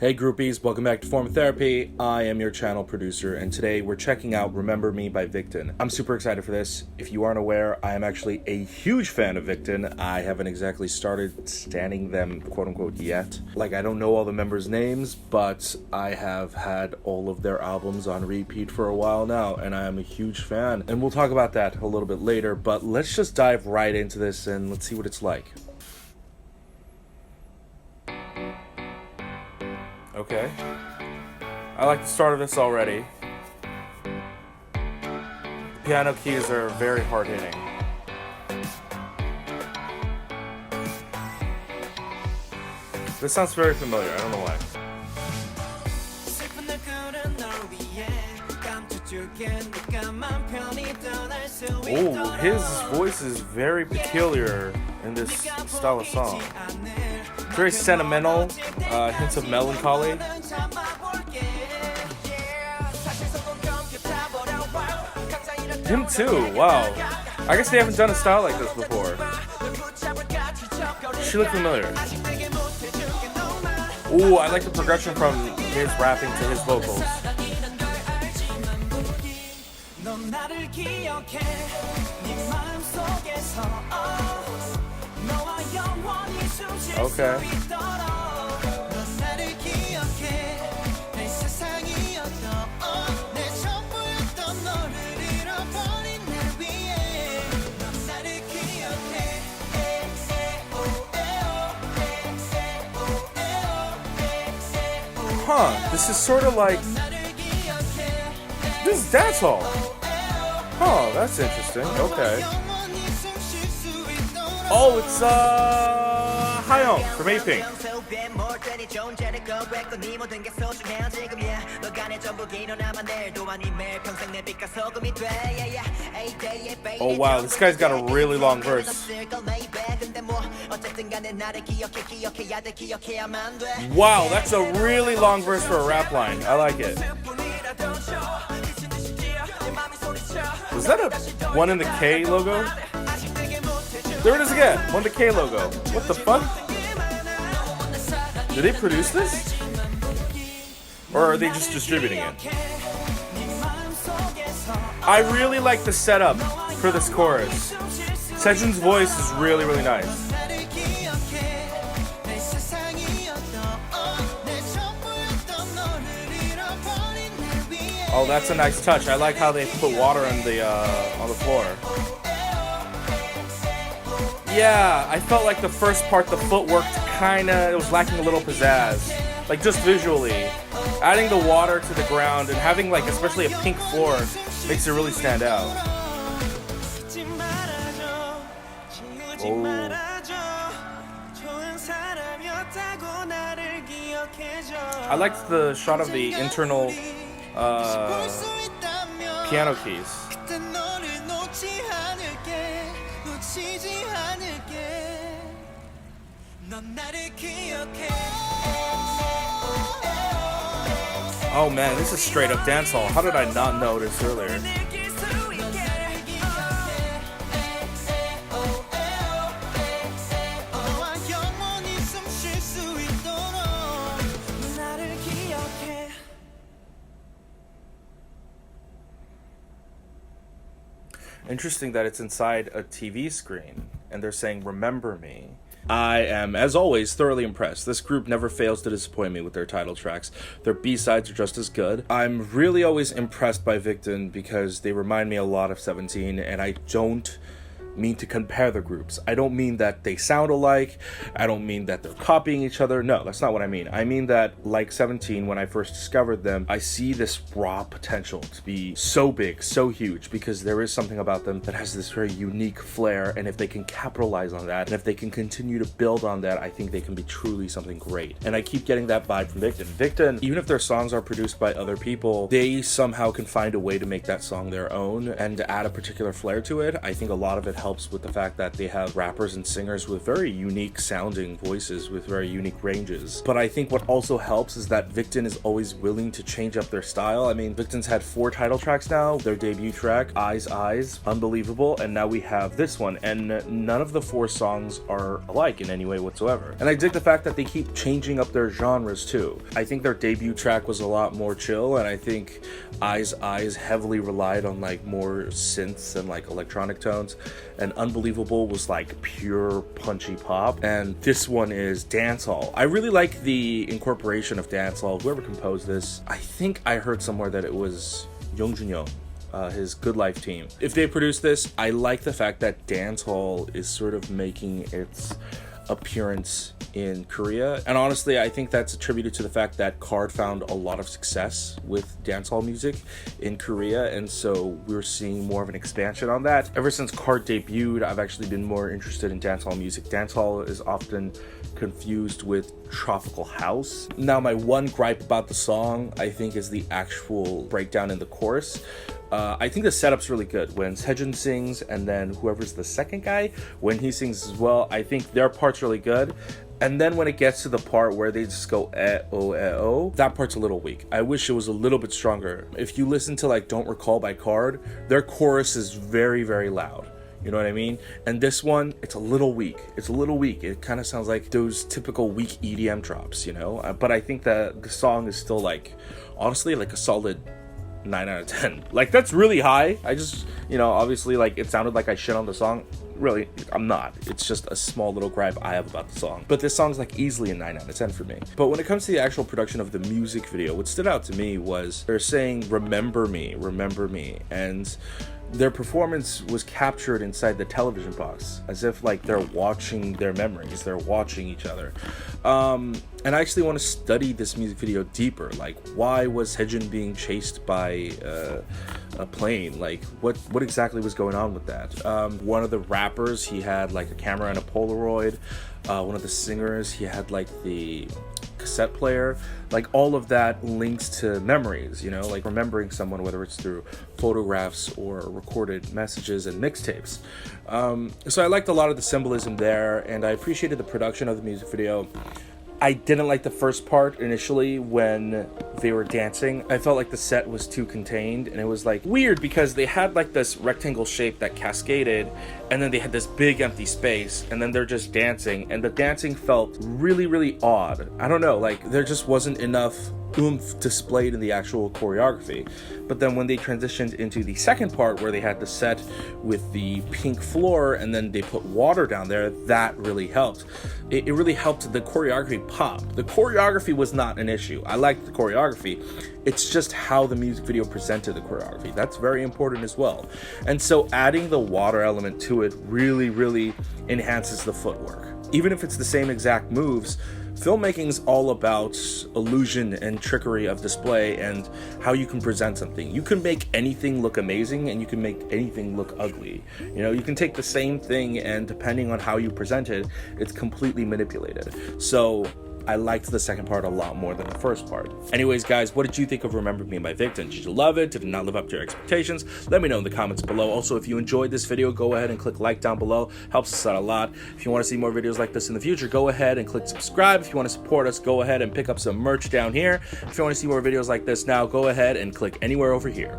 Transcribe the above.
Hey groupies, welcome back to Form Therapy. I am your channel producer, and today we're checking out Remember Me by Victon. I'm super excited for this. If you aren't aware, I am actually a huge fan of Victon. I haven't exactly started standing them, quote unquote, yet. Like, I don't know all the members' names, but I have had all of their albums on repeat for a while now, and I am a huge fan. And we'll talk about that a little bit later, but let's just dive right into this and let's see what it's like. Okay. I like the start of this already. The piano keys are very hard hitting. This sounds very familiar, I don't know why. Oh, his voice is very peculiar in this style of song. It's very sentimental, hints of melancholy. Him too, wow. I guess they haven't done a style like this before. She looked familiar. Ooh, I like the progression from his rapping to his vocals. Okay. Huh, this is sort of like, this is dancehall. Oh, that's interesting. Okay. Oh, it's Hyung from A-Pink. Oh wow, this guy's got a really long verse. Wow, that's a really long verse for a rap line. I like it. Was that a one in the K logo? There it is again, one in the K logo. What the fuck? Did they produce this? Or are they just distributing it? I really like the setup for this chorus. Sejun's voice is really, really nice. Oh, that's a nice touch. I like how they put water on the floor. Yeah, I felt like the first part, the footwork, it was lacking a little pizzazz. Like, just visually. Adding the water to the ground and having, like, especially a pink floor makes it really stand out. Oh. I liked the shot of the internal piano keys. Oh man, this is straight up dancehall. How did I not notice earlier? Interesting that it's inside a TV screen, and they're saying, "Remember me." I am, as always, thoroughly impressed. This group never fails to disappoint me with their title tracks. Their B-sides are just as good. I'm really always impressed by Victon because they remind me a lot of 17, and I don't mean to compare the groups. I don't mean that they sound alike. I don't mean that they're copying each other. No, that's not what I mean. I mean that, like 17, when I first discovered them, I see this raw potential to be so big, so huge, because there is something about them that has this very unique flair, and if they can capitalize on that, and if they can continue to build on that, I think they can be truly something great. And I keep getting that vibe from Victon. Victon, even if their songs are produced by other people, they somehow can find a way to make that song their own and to add a particular flair to it. I think a lot of it helps helps with the fact that they have rappers and singers with very unique sounding voices with very unique ranges. But I think what also helps is that Victon is always willing to change up their style. I mean, Victon's had 4 title tracks now. Their debut track, Eyes, unbelievable, and now we have this one, and none of the 4 songs are alike in any way whatsoever. And I dig the fact that they keep changing up their genres too. I think their debut track was a lot more chill, and I think Eyes heavily relied on like more synths and like electronic tones, and Unbelievable was like pure punchy pop, and this one is dancehall. I really like the incorporation of dancehall. Whoever composed this, I think I heard somewhere that it was Jung Jun-young, his Good Life team. If they produce this, I like the fact that dancehall is sort of making its appearance in Korea, and honestly I think that's attributed to the fact that KARD found a lot of success with dancehall music in Korea, and so we're seeing more of an expansion on that. Ever since KARD debuted, I've actually been more interested in dancehall music. Dancehall is often confused with tropical house. Now, my one gripe about the song, I think, is the actual breakdown in the chorus. I think the setup's really good. When Sejun sings, and then whoever's the second guy, when he sings as well, I think their part's really good. And then when it gets to the part where they just go oh, that part's a little weak. I wish it was a little bit stronger. If you listen to like Don't Recall by KARD, their chorus is very, very loud. You know what I mean? And this one, it's a little weak. It kind of sounds like those typical weak EDM drops, you know? But I think that the song is still like, honestly, like a solid 9 out of 10. Like, that's really high. I just, you know, obviously, like, it sounded like I shit on the song. Really, I'm not. It's just a small little gripe I have about the song. But this song's like easily a 9 out of 10 for me. But when it comes to the actual production of the music video, what stood out to me was they're saying, remember me, and their performance was captured inside the television box, as if like they're watching their memories, they're watching each other. And I actually want to study this music video deeper. Like, why was Sejun being chased by a plane? Like, what exactly was going on with that? One of the rappers, he had like a camera and a Polaroid. One of the singers, he had like the cassette player. Like, all of that links to memories, you know, like remembering someone, whether it's through photographs or recorded messages and mixtapes. So I liked a lot of the symbolism there, and I appreciated the production of the music video. I didn't like the first part initially when they were dancing. I felt like the set was too contained, and it was like weird because they had like this rectangle shape that cascaded, and then they had this big empty space, and then they're just dancing, and the dancing felt really, really odd. I don't know, like there just wasn't enough oomph displayed in the actual choreography. But then when they transitioned into the second part where they had the set with the pink floor and then they put water down there, that really helped. It really helped the choreography pop. The choreography was not an issue. I liked the choreography. It's just how the music video presented the choreography. That's very important as well. And so adding the water element to it really, really enhances the footwork. Even if it's the same exact moves, filmmaking is all about illusion and trickery of display and how you can present something. You can make anything look amazing, and you can make anything look ugly. You know, you can take the same thing, and depending on how you present it, it's completely manipulated. So I liked the second part a lot more than the first part. Anyways, guys, what did you think of Remember Me by Victon? Did you love it? Did it not live up to your expectations? Let me know in the comments below. Also, if you enjoyed this video, go ahead and click like down below. Helps us out a lot. If you want to see more videos like this in the future, go ahead and click subscribe. If you want to support us, go ahead and pick up some merch down here. If you want to see more videos like this now, go ahead and click anywhere over here.